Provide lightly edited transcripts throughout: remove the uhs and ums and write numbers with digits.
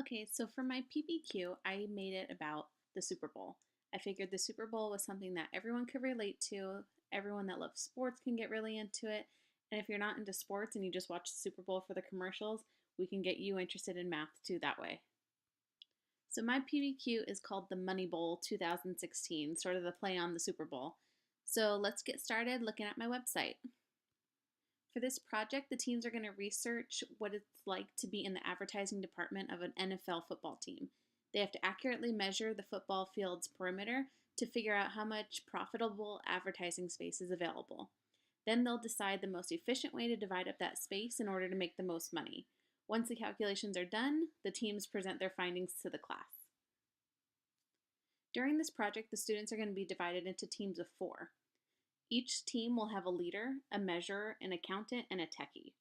Okay, so for my PBQ, I made it about the Super Bowl. I figured the Super Bowl was something that everyone could relate to, everyone that loves sports can get really into it, and if you're not into sports and you just watch the Super Bowl for the commercials, we can get you interested in math too that way. So my PBQ is called the Money Bowl 2016, sort of the play on the Super Bowl. So let's get started looking at my website. For this project, the teams are going to research what it's like to be in the advertising department of an NFL football team. They have to accurately measure the football field's perimeter to figure out how much profitable advertising space is available. Then they'll decide the most efficient way to divide up that space in order to make the most money. Once the calculations are done, the teams present their findings to the class. During this project, the students are going to be divided into teams of 4. Each team will have a leader, a measurer, an accountant, and a techie.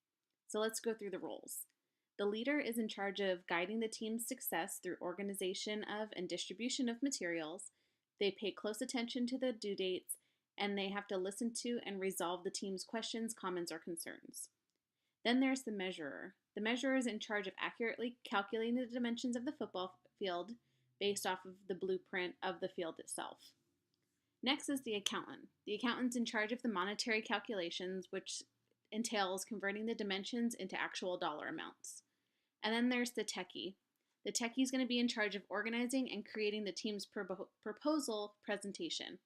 So let's go through the roles. The leader is in charge of guiding the team's success through organization of and distribution of materials. They pay close attention to the due dates, and they have to listen to and resolve the team's questions, comments, or concerns. Then there's the measurer. The measurer is in charge of accurately calculating the dimensions of the football field based off of the blueprint of the field itself. Next is the accountant. The accountant's in charge of the monetary calculations, which entails converting the dimensions into actual dollar amounts. And then there's the techie. The techie is going to be in charge of organizing and creating the team's proposal presentation.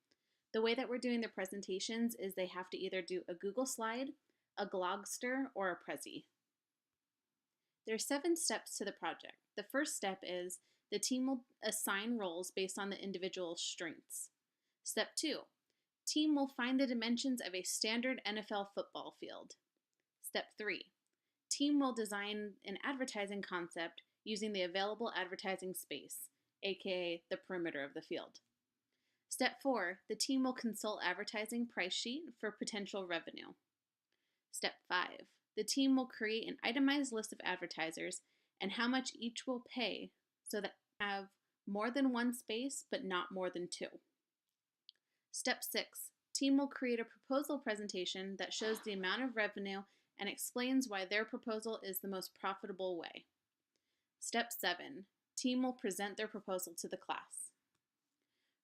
The way that we're doing the presentations is they have to either do a Google slide, a Glogster, or a Prezi. There are 7 steps to the project. The first step is the team will assign roles based on the individual's strengths. Step 2, team will find the dimensions of a standard NFL football field. Step 3, team will design an advertising concept using the available advertising space, aka the perimeter of the field. Step 4, the team will consult advertising price sheet for potential revenue. Step 5, the team will create an itemized list of advertisers and how much each will pay so that they have more than one space but not more than 2. Step 6, team will create a proposal presentation that shows the amount of revenue and explains why their proposal is the most profitable way. Step 7, team will present their proposal to the class.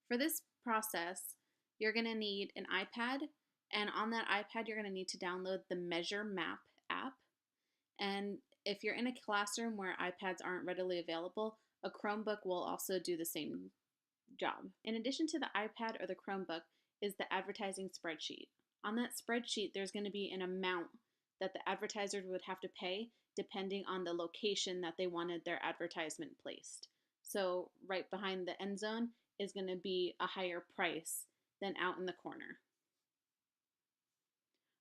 For this process, you're going to need an iPad, and on that iPad, you're going to need to download the Measure Map app. And if you're in a classroom where iPads aren't readily available, a Chromebook will also do the same job. In addition to the iPad or the Chromebook is the advertising spreadsheet. On that spreadsheet, there's going to be an amount that the advertisers would have to pay depending on the location that they wanted their advertisement placed. So right behind the end zone is going to be a higher price than out in the corner.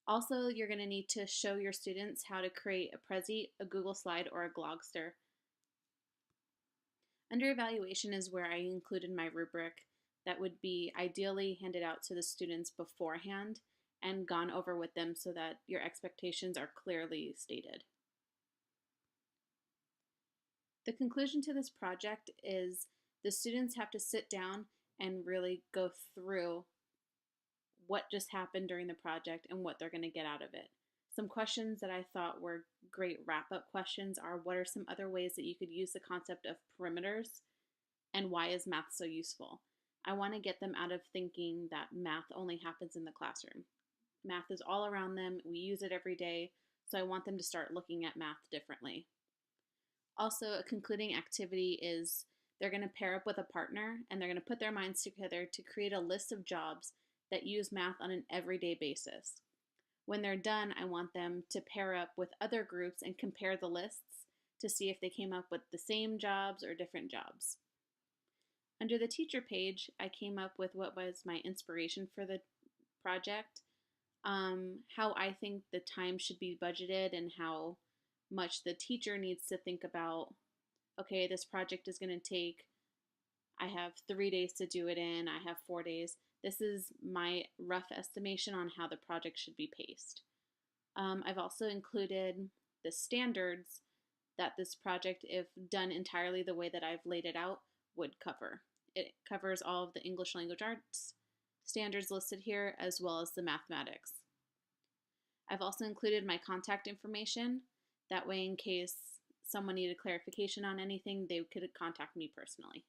Also, you're going to need to show your students how to create a Prezi, a Google Slide, or a Glogster. Under evaluation is where I included my rubric that would be ideally handed out to the students beforehand and gone over with them so that your expectations are clearly stated. The conclusion to this project is the students have to sit down and really go through what just happened during the project and what they're going to get out of it. Some questions that I thought were great wrap-up questions are, what are some other ways that you could use the concept of perimeters, and why is math so useful? I want to get them out of thinking that math only happens in the classroom. Math is all around them. We use it every day, so I want them to start looking at math differently. Also, a concluding activity is they're going to pair up with a partner and they're going to put their minds together to create a list of jobs that use math on an everyday basis. When they're done, I want them to pair up with other groups and compare the lists to see if they came up with the same jobs or different jobs. Under the teacher page, I came up with what was my inspiration for the project, how I think the time should be budgeted and how much the teacher needs to think about, okay, this project is going to take, I have 3 days to do it in, I have 4 days. This is my rough estimation on how the project should be paced. I've also included the standards that this project, if done entirely the way that I've laid it out, would cover. It covers all of the English language arts standards listed here, as well as the mathematics. I've also included my contact information. That way, in case someone needed clarification on anything, they could contact me personally.